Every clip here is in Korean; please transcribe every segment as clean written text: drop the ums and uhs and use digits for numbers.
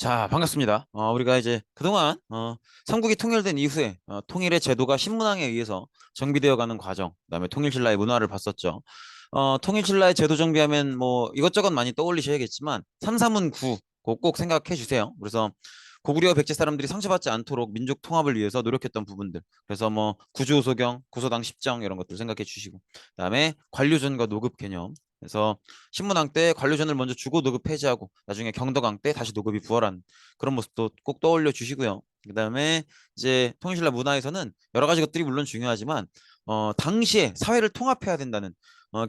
자, 반갑습니다. 우리가 이제 그동안 삼국이 통일된 이후에 통일의 제도가 신문왕에 의해서 정비되어 가는 과정, 그다음에 통일신라의 문화를 봤었죠. 통일신라의 제도 정비하면 뭐 이것저것 많이 떠올리셔야겠지만 삼사문 구 그거 꼭 생각해 주세요. 그래서 고구려 백제 사람들이 상처받지 않도록 민족 통합을 위해서 노력했던 부분들. 그래서 뭐 구주소경, 구소당 십정 이런 것들 생각해 주시고, 그다음에 관료전과 노급 개념. 그래서 신문왕 때 관료전을 먼저 주고 노급 폐지하고 나중에 경덕왕 때 다시 노급이 부활한 그런 모습도 꼭 떠올려 주시고요. 그다음에 이제 통일신라 문화에서는 여러 가지 것들이 물론 중요하지만 당시에 사회를 통합해야 된다는,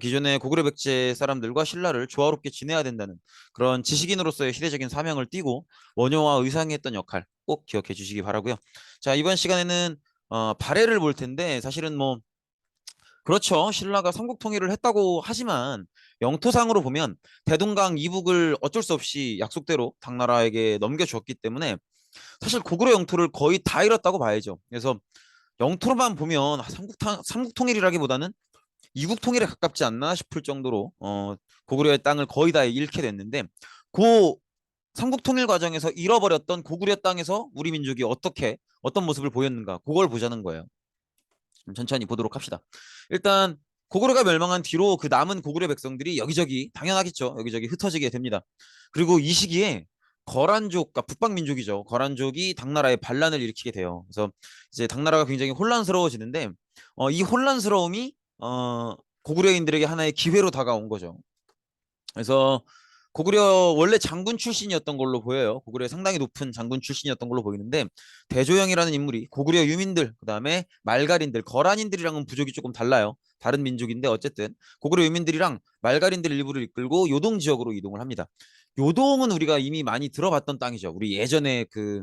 기존의 고구려 백제 사람들과 신라를 조화롭게 지내야 된다는 그런 지식인으로서의 시대적인 사명을 띠고 원효와 의상이 했던 역할 꼭 기억해 주시기 바라고요. 자, 이번 시간에는 발해를 볼 텐데, 사실은 뭐 그렇죠. 신라가 삼국 통일을 했다고 하지만 영토상으로 보면 대동강 이북을 어쩔 수 없이 약속대로 당나라에게 넘겨주었기 때문에 사실 고구려 영토를 거의 다 잃었다고 봐야죠. 그래서 영토로만 보면 삼국 통일이라기보다는 이국 통일에 가깝지 않나 싶을 정도로 고구려의 땅을 거의 다 잃게 됐는데, 그 삼국 통일 과정에서 잃어버렸던 고구려 땅에서 우리 민족이 어떤 모습을 보였는가, 그걸 보자는 거예요. 천천히 보도록 합시다. 일단 고구려가 멸망한 뒤로 그 남은 고구려 백성들이 여기저기, 당연하겠죠, 여기저기 흩어지게 됩니다. 그리고 이 시기에 거란족, 그러니까 북방민족이죠, 거란족이 당나라에 반란을 일으키게 돼요. 그래서 이제 당나라가 굉장히 혼란스러워지는데, 이 혼란스러움이 고구려인들에게 하나의 기회로 다가온 거죠. 그래서 고구려 원래 장군 출신이었던 걸로 보여요. 고구려 상당히 높은 장군 출신이었던 걸로 보이는데, 대조영이라는 인물이 고구려 유민들, 그다음에 말갈인들, 거란인들이랑은 부족이 조금 달라요. 다른 민족인데 어쨌든 고구려 유민들이랑 말갈인들 일부를 이끌고 요동 지역으로 이동을 합니다. 요동은 우리가 이미 많이 들어봤던 땅이죠. 우리 예전에 그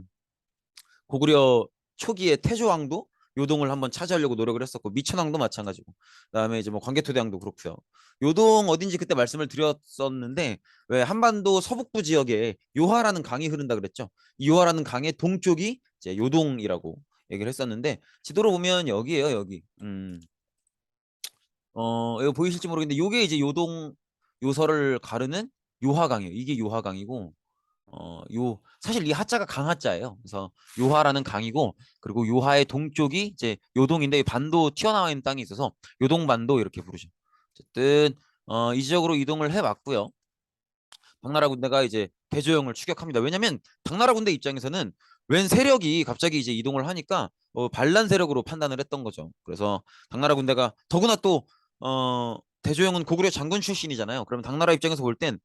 고구려 초기에 태조왕도 요동을 한번 차지하려고 노력을 했었고, 미천왕도 마찬가지고, 그다음에 이제 뭐 광개토대왕도 그렇고요. 요동 어딘지 그때 말씀을 드렸었는데, 왜 한반도 서북부 지역에 요하라는 강이 흐른다 그랬죠. 이 요하라는 강의 동쪽이 이제 요동이라고 얘기를 했었는데, 지도로 보면 여기에요, 여기. 이거 보이실지 모르겠는데 요게 이제 요동 요서를 가르는 요하강이에요. 이게 요하강이고, 사실 이 하자가 강하자예요. 그래서 요하라는 강이고, 그리고 요하의 동쪽이 이제 요동인데, 이 반도 튀어나와 있는 땅이 있어서 요동반도 이렇게 부르죠. 어쨌든 이 지역으로 이동을 해봤고요. 당나라 군대가 이제 대조영을 추격합니다. 왜냐면 당나라 군대 입장에서는 웬 세력이 갑자기 이제 이동을 하니까 반란 세력으로 판단을 했던 거죠. 그래서 당나라 군대가 더구나 또 대조영은 고구려 장군 출신이잖아요. 그러면 당나라 입장에서 볼 땐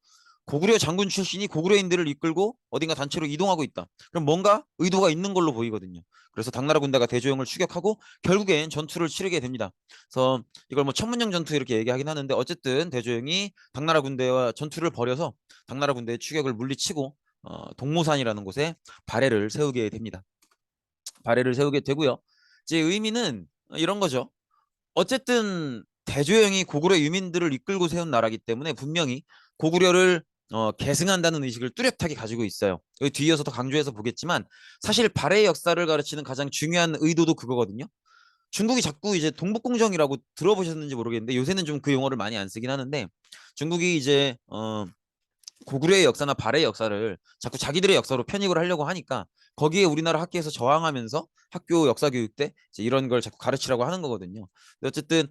고구려 장군 출신이 고구려인들을 이끌고 어딘가 단체로 이동하고 있다, 그럼 뭔가 의도가 있는 걸로 보이거든요. 그래서 당나라 군대가 대조영을 추격하고 결국엔 전투를 치르게 됩니다. 그래서 이걸 뭐 천문령 전투 이렇게 얘기하긴 하는데, 어쨌든 대조영이 당나라 군대와 전투를 벌여서 당나라 군대의 추격을 물리치고 동모산이라는 곳에 발해를 세우게 됩니다. 발해를 세우게 되고요. 제 의미는 이런 거죠. 어쨌든 대조영이 고구려 유민들을 이끌고 세운 나라기 때문에 분명히 고구려를 계승한다는 의식을 뚜렷하게 가지고 있어요. 여기 뒤이어서 더 강조해서 보겠지만, 사실 발해의 역사를 가르치는 가장 중요한 의도도 그거거든요. 중국이 자꾸 이제 동북공정이라고 들어보셨는지 모르겠는데, 요새는 좀 그 용어를 많이 안 쓰긴 하는데, 중국이 이제 고구려의 역사나 발해의 역사를 자꾸 자기들의 역사로 편입을 하려고 하니까, 거기에 우리나라 학교에서 저항하면서 학교 역사 교육 때 이제 이런 걸 자꾸 가르치라고 하는 거거든요. 근데 어쨌든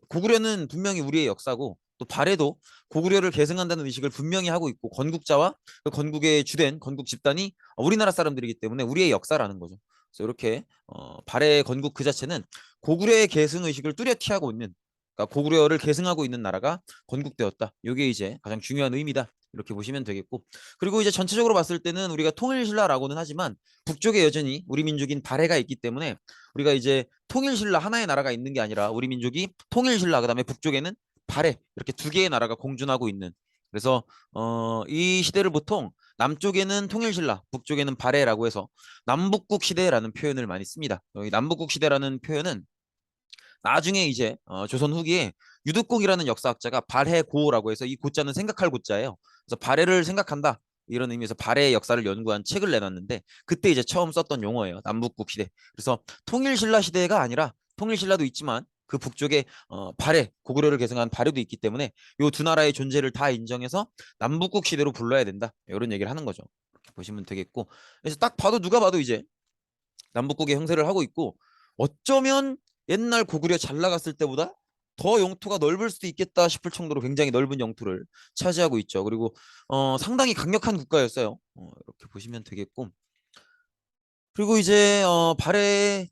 고구려는 분명히 우리의 역사고, 또 발해도 고구려를 계승한다는 의식을 분명히 하고 있고, 건국자와 그 건국의 주된 건국 집단이 우리나라 사람들이기 때문에 우리의 역사라는 거죠. 그래서 이렇게 발해 건국 그 자체는 고구려의 계승 의식을 뚜렷이 하고 있는, 그러니까 고구려를 계승하고 있는 나라가 건국되었다. 이게 이제 가장 중요한 의미다, 이렇게 보시면 되겠고, 그리고 이제 전체적으로 봤을 때는 우리가 통일신라라고는 하지만 북쪽에 여전히 우리 민족인 발해가 있기 때문에, 우리가 이제 통일신라 하나의 나라가 있는 게 아니라 우리 민족이 통일신라, 그다음에 북쪽에는 발해, 이렇게 두 개의 나라가 공존하고 있는, 그래서 이 시대를 보통 남쪽에는 통일신라, 북쪽에는 발해라고 해서 남북국 시대라는 표현을 많이 씁니다. 이 남북국 시대라는 표현은 나중에 이제 조선 후기에 유득공이라는 역사학자가 발해고라고 해서, 이 고자는 생각할 고자예요. 그래서 발해를 생각한다, 이런 의미에서 발해의 역사를 연구한 책을 내놨는데, 그때 이제 처음 썼던 용어예요. 남북국 시대. 그래서 통일신라 시대가 아니라, 통일신라도 있지만 그 북쪽에 발해, 고구려를 계승한 발해도 있기 때문에 이 두 나라의 존재를 다 인정해서 남북국 시대로 불러야 된다, 이런 얘기를 하는 거죠. 보시면 되겠고, 그래서 딱 봐도 누가 봐도 이제 남북국의 형세를 하고 있고, 어쩌면 옛날 고구려 잘 나갔을 때보다 더 영토가 넓을 수도 있겠다 싶을 정도로 굉장히 넓은 영토를 차지하고 있죠. 그리고 상당히 강력한 국가였어요. 이렇게 보시면 되겠고, 그리고 이제 발해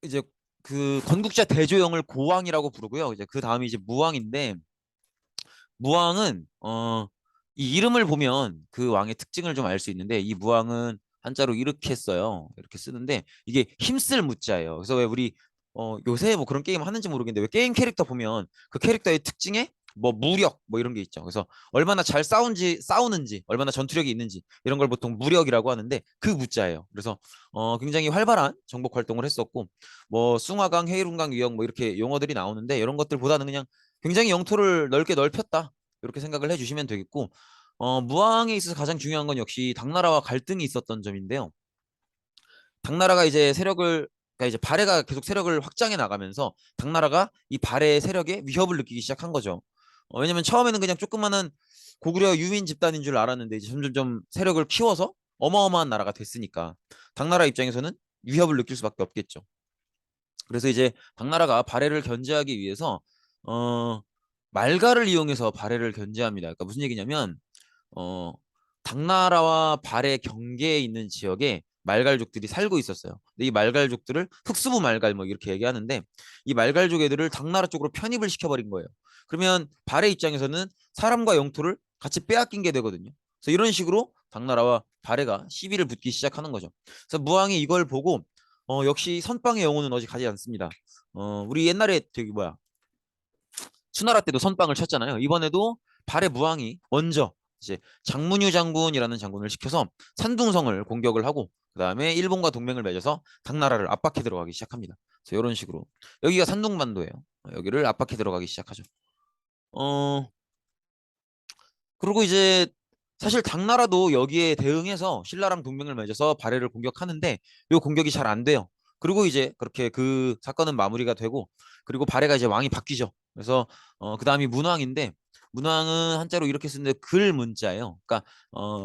이제 그 건국자 대조영을 고왕이라고 부르고요. 이제 그 다음이 이제 무왕인데, 무왕은 이 이름을 보면 그 왕의 특징을 좀 알 수 있는데, 이 무왕은 한자로 이렇게 써요. 이렇게 쓰는데 이게 힘쓸 무자예요. 그래서 왜 우리 요새 뭐 그런 게임 하는지 모르겠는데, 왜 게임 캐릭터 보면 그 캐릭터의 특징에 뭐 무력 뭐 이런 게 있죠. 그래서 얼마나 잘 싸우는지 얼마나 전투력이 있는지 이런 걸 보통 무력이라고 하는데, 그 무자예요. 그래서 굉장히 활발한 정복 활동을 했었고, 뭐 숭화강, 해일운강, 위영 뭐 이렇게 용어들이 나오는데, 이런 것들보다는 그냥 굉장히 영토를 넓게 넓혔다, 이렇게 생각을 해주시면 되겠고, 무왕에 있어서 가장 중요한 건 역시 당나라와 갈등이 있었던 점인데요. 당나라가 이제 세력을, 그러니까 이제 발해가 계속 세력을 확장해 나가면서 당나라가 이 발해의 세력에 위협을 느끼기 시작한 거죠. 왜냐면 처음에는 그냥 조그마한 고구려 유민 집단인 줄 알았는데, 이제 점점 세력을 키워서 어마어마한 나라가 됐으니까 당나라 입장에서는 위협을 느낄 수밖에 없겠죠. 그래서 이제 당나라가 발해를 견제하기 위해서 어, 말가를 이용해서 발해를 견제합니다. 그러니까 무슨 얘기냐면, 어, 당나라와 발해 경계에 있는 지역에 말갈족들이 살고 있었어요. 근데 이 말갈족들을 흑수부 말갈 뭐 이렇게 얘기하는데, 이 말갈족 애들을 당나라 쪽으로 편입을 시켜버린 거예요. 그러면 발해 입장에서는 사람과 영토를 같이 빼앗긴 게 되거든요. 그래서 이런 식으로 당나라와 발해가 시비를 붙기 시작하는 거죠. 그래서 무왕이 이걸 보고 역시 선빵의 영혼은 어디 가지 않습니다. 우리 옛날에 저기 뭐야, 수나라 때도 선빵을 쳤잖아요. 이번에도 발해 무왕이 먼저 이제 장문유 장군이라는 장군을 시켜서 산둥성을 공격을 하고, 그 다음에 일본과 동맹을 맺어서 당나라를 압박해 들어가기 시작합니다. 그래서 이런 식으로 여기가 산둥반도예요. 여기를 압박해 들어가기 시작하죠. 어 그리고 이제 사실 당나라도 여기에 대응해서 신라랑 동맹을 맺어서 발해를 공격하는데, 이 공격이 잘 안 돼요. 그리고 이제 그렇게 그 사건은 마무리가 되고, 그리고 발해가 이제 왕이 바뀌죠. 그래서 그 다음이 문왕인데, 문왕은 한자로 이렇게 쓰는데 글문자예요. 그러니까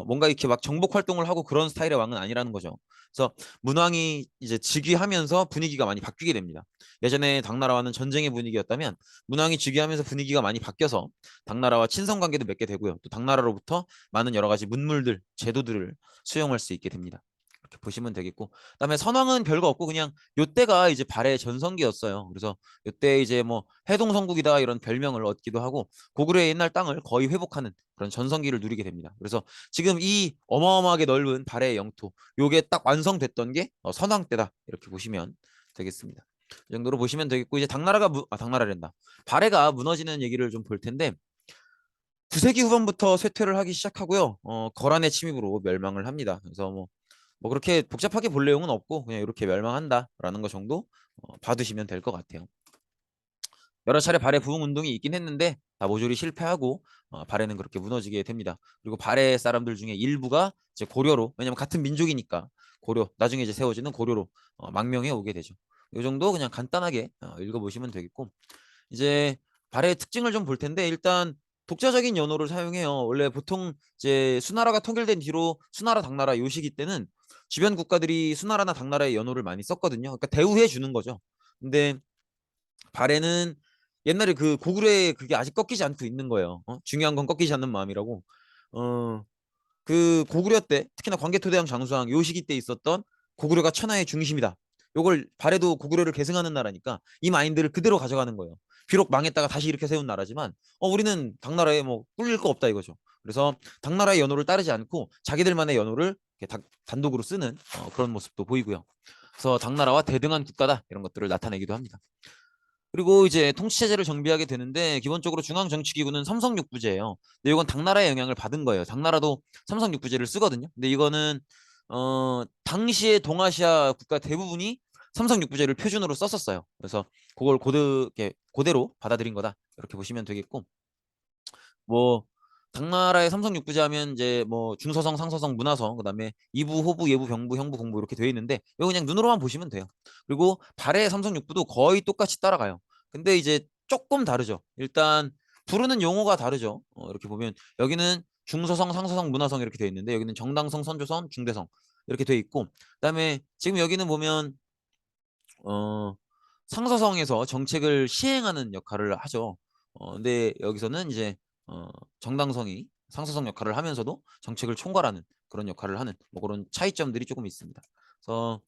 뭔가 이렇게 막 정복 활동을 하고 그런 스타일의 왕은 아니라는 거죠. 그래서 문왕이 이제 즉위하면서 분위기가 많이 바뀌게 됩니다. 예전에 당나라와는 전쟁의 분위기였다면, 문왕이 즉위하면서 분위기가 많이 바뀌어서 당나라와 친선 관계도 맺게 되고요. 또 당나라로부터 많은 여러 가지 문물들, 제도들을 수용할 수 있게 됩니다. 이렇게 보시면 되겠고, 그다음에 선왕은 별거 없고 그냥 요때가 이제 발해 전성기였어요. 그래서 요때 이제 뭐 해동성국이다 이런 별명을 얻기도 하고, 고구려의 옛날 땅을 거의 회복하는 그런 전성기를 누리게 됩니다. 그래서 지금 이 어마어마하게 넓은 발해의 영토, 요게 딱 완성됐던 게 선왕 때다, 이렇게 보시면 되겠습니다. 이 정도로 보시면 되겠고, 이제 당나라랜다. 발해가 무너지는 얘기를 좀 볼 텐데, 9세기 후반부터 쇠퇴를 하기 시작하고요. 거란의 침입으로 멸망을 합니다. 그래서 뭐 그렇게 복잡하게 볼 내용은 없고, 그냥 이렇게 멸망한다라는 거 정도 봐두시면 될 것 같아요. 여러 차례 발해 부흥 운동이 있긴 했는데 다 모조리 실패하고 발해는 그렇게 무너지게 됩니다. 그리고 발해 사람들 중에 일부가 이제 고려로, 왜냐면 같은 민족이니까 고려, 나중에 이제 세워지는 고려로 망명해 오게 되죠. 이 정도 그냥 간단하게 읽어보시면 되겠고, 이제 발해의 특징을 좀 볼 텐데, 일단 독자적인 연호를 사용해요. 원래 보통 이제 수나라가 통일된 뒤로 수나라, 당나라 요 시기 때는 주변 국가들이 수나라나 당나라의 연호를 많이 썼거든요. 그러니까 대우해 주는 거죠. 근데 발해는 옛날에 그 고구려에 그게 아직 꺾이지 않고 있는 거예요. 중요한 건 꺾이지 않는 마음이라고. 어, 그 고구려 때 특히나 광개토대왕 장수왕 요 시기 때 있었던 고구려가 천하의 중심이다, 요걸 발해도 고구려를 계승하는 나라니까 이 마인드를 그대로 가져가는 거예요. 비록 망했다가 다시 이렇게 세운 나라지만 우리는 당나라에 뭐 꿀릴 거 없다 이거죠. 그래서 당나라의 연호를 따르지 않고 자기들만의 연호를 단독으로 쓰는 그런 모습도 보이고요. 그래서 당나라와 대등한 국가다, 이런 것들을 나타내기도 합니다. 그리고 이제 통치체제를 정비하게 되는데, 기본적으로 중앙정치기구는 삼성육부제예요. 근데 이건 당나라의 영향을 받은 거예요. 당나라도 삼성육부제를 쓰거든요. 근데 이거는 당시에 동아시아 국가 대부분이 삼성육부제를 표준으로 썼었어요. 그래서 그걸 그대로 받아들인 거다, 이렇게 보시면 되겠고, 뭐 당나라의 삼성 육부제 하면 이제 뭐 중서성, 상서성, 문화성, 그다음에 이부, 호부, 예부, 병부, 형부, 공부 이렇게 되어 있는데, 이거 그냥 눈으로만 보시면 돼요. 그리고 발해 삼성 육부도 거의 똑같이 따라가요. 근데 이제 조금 다르죠. 일단 부르는 용어가 다르죠. 이렇게 보면 여기는 중서성, 상서성, 문화성 이렇게 되어 있는데 여기는 정당성, 선조성, 중대성 이렇게 되어 있고 그다음에 지금 여기는 보면 상서성에서 정책을 시행하는 역할을 하죠. 근데 여기서는 이제 어, 정당성이 상서성 역할을 하면서도 정책을 총괄하는 그런 역할을 하는 뭐 그런 차이점들이 조금 있습니다. 그래서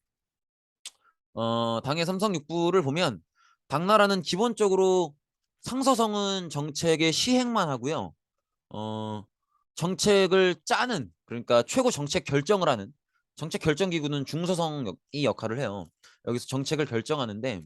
당의 삼성육부를 보면 당나라는 기본적으로 상서성은 정책의 시행만 하고요. 어, 정책을 짜는 그러니까 최고 정책 결정을 하는 정책 결정 기구는 중서성이 역할을 해요. 여기서 정책을 결정하는데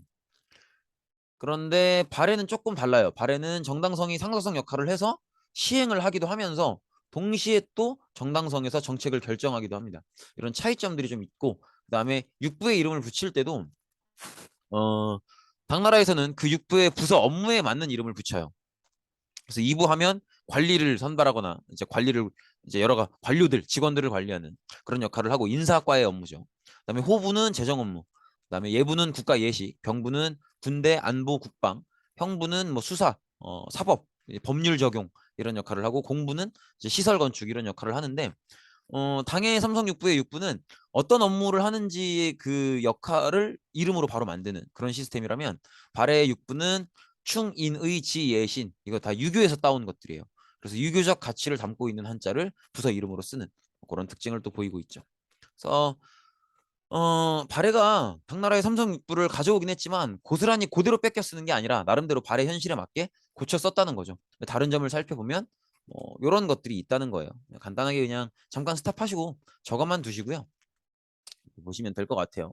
그런데 발해는 조금 달라요. 발해는 정당성이 상서성 역할을 해서 시행을 하기도 하면서 동시에 또 정당성에서 정책을 결정하기도 합니다. 이런 차이점들이 좀 있고 그다음에 육부의 이름을 붙일 때도 어, 당나라에서는 그 육부의 부서 업무에 맞는 이름을 붙여요. 그래서 이부하면 관리를 선발하거나 이제 관리를 이제 여러 관료들 직원들을 관리하는 그런 역할을 하고 인사과의 업무죠. 그다음에 호부는 재정 업무, 그다음에 예부는 국가 예식, 병부는 군대 안보 국방, 형부는 뭐 수사, 사법, 법률 적용 이런 역할을 하고 공부는 이제 시설 건축 이런 역할을 하는데 당의 삼성육부의 육부는 어떤 업무를 하는지 그 역할을 이름으로 바로 만드는 그런 시스템이라면 발해의 육부는 충인의 지예신 이거 다 유교에서 따온 것들이에요. 그래서 유교적 가치를 담고 있는 한자를 부서 이름으로 쓰는 그런 특징을 또 보이고 있죠. 그래서 발해가 당나라의 삼성육부를 가져오긴 했지만 고스란히 그대로 뺏겨 쓰는 게 아니라 나름대로 발해 현실에 맞게 고쳐 썼다는 거죠. 다른 점을 살펴보면 이런 것들이 있다는 거예요. 간단하게 그냥 잠깐 스탑하시고 저것만 두시고요. 보시면 될 것 같아요.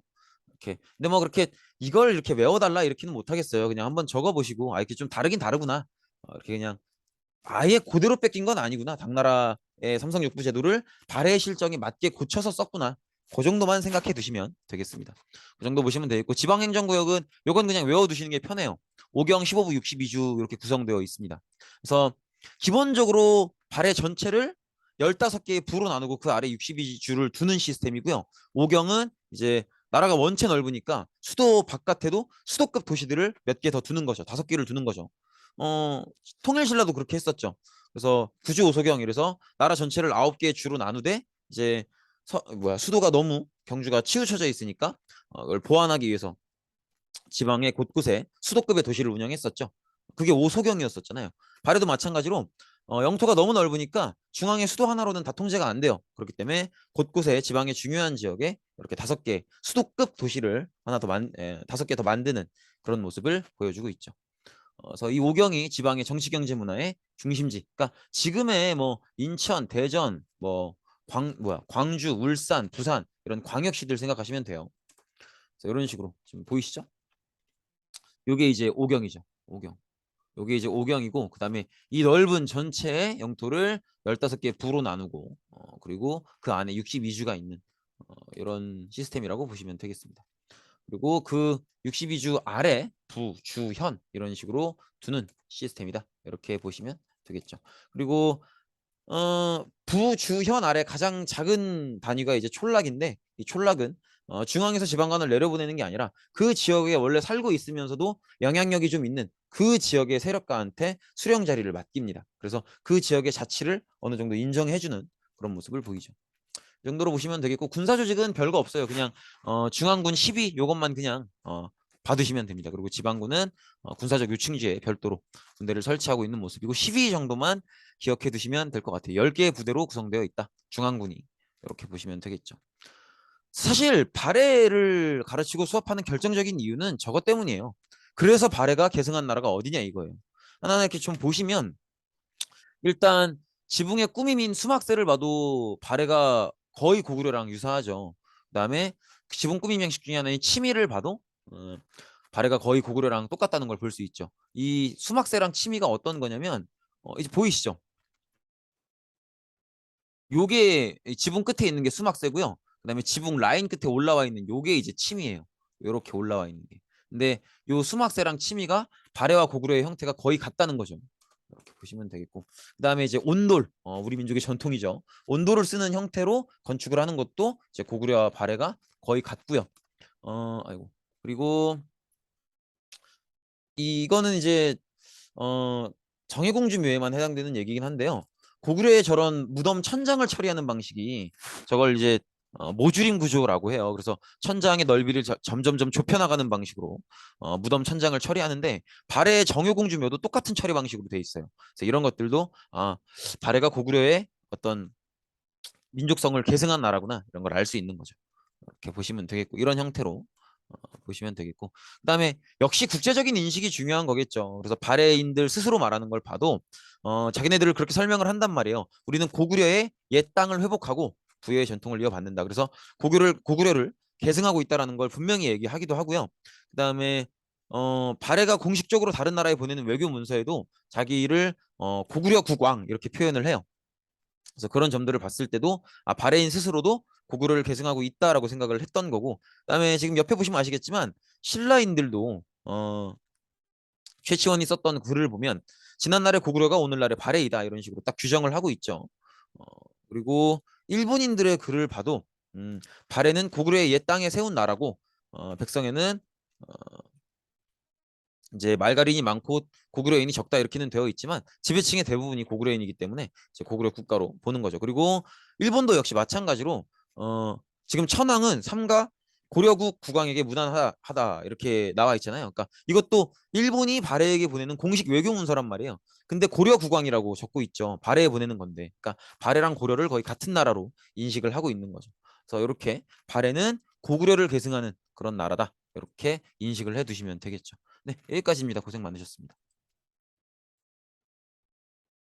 이렇게. 근데 뭐 그렇게 이걸 이렇게 외워달라 이렇게는 못하겠어요. 그냥 한번 적어보시고 아 이렇게 좀 다르긴 다르구나. 이렇게 그냥 아예 그대로 뺏긴 건 아니구나. 당나라의 삼성육부 제도를 발해 실정에 맞게 고쳐서 썼구나. 그 정도만 생각해 두시면 되겠습니다. 그 정도 보시면 되겠고 지방행정구역은 요건 그냥 외워두시는 게 편해요. 5경 15부 62주 이렇게 구성되어 있습니다. 그래서 기본적으로 발해 전체를 15개의 부로 나누고 그 아래 62주를 두는 시스템이고요. 5경은 이제 나라가 원체 넓으니까 수도 바깥에도 수도급 도시들을 몇 개 더 두는 거죠. 5개를 두는 거죠. 어, 통일신라도 그렇게 했었죠. 그래서 구주 오소경 이래서 나라 전체를 9개의 주로 나누되 이제 수도가 너무 경주가 치우쳐져 있으니까 그걸 보완하기 위해서 지방의 곳곳에 수도급의 도시를 운영했었죠. 그게 오소경이었었잖아요. 발해도 마찬가지로 영토가 너무 넓으니까 중앙의 수도 하나로는 다 통제가 안 돼요. 그렇기 때문에 곳곳에 지방의 중요한 지역에 이렇게 5개 수도급 도시를 하나 더 5개 더 만드는 그런 모습을 보여주고 있죠. 그래서 이 오경이 지방의 정치 경제 문화의 중심지. 그러니까 지금의 뭐 인천, 대전, 뭐 광주, 울산, 부산 이런 광역시들 생각하시면 돼요. 그래서 이런 식으로 지금 보이시죠? 요게 이제 오경이죠. 오경. 요게 이제 오경이고 그다음에 이 넓은 전체의 영토를 15개 부로 나누고 그리고 그 안에 62주가 있는 이런 시스템이라고 보시면 되겠습니다. 그리고 그 62주 아래 부, 주, 현 이런 식으로 두는 시스템이다. 이렇게 보시면 되겠죠. 그리고 부, 주, 현 아래 가장 작은 단위가 이제 촌락인데 이 촌락은 중앙에서 지방간을 내려보내는 게 아니라 그 지역에 원래 살고 있으면서도 영향력이 좀 있는 그 지역의 세력가한테 수령 자리를 맡깁니다. 그래서 그 지역의 자치를 어느 정도 인정해주는 그런 모습을 보이죠. 이 정도로 보시면 되겠고 군사 조직은 별거 없어요. 그냥 중앙군 10위 요것만 그냥 받으시면 됩니다. 그리고 지방군은 군사적 요충지에 별도로 군대를 설치하고 있는 모습이고 10위 정도만 기억해 두시면 될 것 같아요. 10개의 부대로 구성되어 있다. 중앙군이 이렇게 보시면 되겠죠. 사실 발해를 가르치고 수업하는 결정적인 이유는 저것 때문이에요. 그래서 발해가 계승한 나라가 어디냐 이거예요. 하나 이렇게 좀 보시면 일단 지붕의 꾸밈인 수막새를 봐도 발해가 거의 고구려랑 유사하죠. 그다음에 지붕 꾸밈 형식 중에 하나인 치미를 봐도 발해가 거의 고구려랑 똑같다는 걸 볼 수 있죠. 이 수막새랑 치미가 어떤 거냐면 이제 보이시죠? 요게 지붕 끝에 있는 게 수막새고요. 그다음에 지붕 라인 끝에 올라와 있는 요게 이제 치미예요. 요렇게 올라와 있는 게. 근데 요 수막새랑 치미가 발해와 고구려의 형태가 거의 같다는 거죠. 이렇게 보시면 되겠고 그다음에 이제 온돌 우리 민족의 전통이죠. 온돌을 쓰는 형태로 건축을 하는 것도 이제 고구려와 발해가 거의 같고요. 아이고 그리고 이거는 이제 어 정해공주 묘에만 해당되는 얘기긴 한데요. 고구려의 저런 무덤 천장을 처리하는 방식이 저걸 이제 모주림 구조라고 해요. 그래서 천장의 넓이를 점점점 좁혀나가는 방식으로 무덤 천장을 처리하는데 발해의 정효공주 묘도 똑같은 처리 방식으로 돼 있어요. 그래서 이런 것들도 발해가 고구려의 어떤 민족성을 계승한 나라구나 이런 걸 알 수 있는 거죠. 이렇게 보시면 되겠고 이런 형태로 보시면 되겠고 그다음에 역시 국제적인 인식이 중요한 거겠죠. 그래서 발해인들 스스로 말하는 걸 봐도 자기네들을 그렇게 설명을 한단 말이에요. 우리는 고구려의 옛 땅을 회복하고 부여의 전통을 이어받는다. 그래서 고구려를 계승하고 있다라는 걸 분명히 얘기하기도 하고요. 그다음에 발해가 공식적으로 다른 나라에 보내는 외교 문서에도 자기를 고구려 국왕 이렇게 표현을 해요. 그래서 그런 점들을 봤을 때도 바레인 스스로도 고구려를 계승하고 있다라고 생각을 했던 거고 그다음에 지금 옆에 보시면 아시겠지만 신라인들도 최치원이 썼던 글을 보면 지난날의 고구려가 오늘날의 바레이다 이런 식으로 딱 규정을 하고 있죠. 어, 그리고 일본인들의 글을 봐도 바레는 고구려의 옛 땅에 세운 나라고 백성에는 어, 이제 말가린이 많고 고구려인이 적다 이렇게는 되어 있지만 지배층의 대부분이 고구려인이기 때문에 이제 고구려 국가로 보는 거죠. 그리고 일본도 역시 마찬가지로 지금 천황은 삼가 고려국 국왕에게 무난하다 이렇게 나와 있잖아요. 그러니까 이것도 일본이 발해에게 보내는 공식 외교 문서란 말이에요. 근데 고려 국왕이라고 적고 있죠. 발해에 보내는 건데. 그러니까 발해랑 고려를 거의 같은 나라로 인식을 하고 있는 거죠. 그래서 이렇게 발해는 고구려를 계승하는 그런 나라다. 이렇게 인식을 해 두시면 되겠죠. 네, 여기까지입니다. 고생 많으셨습니다.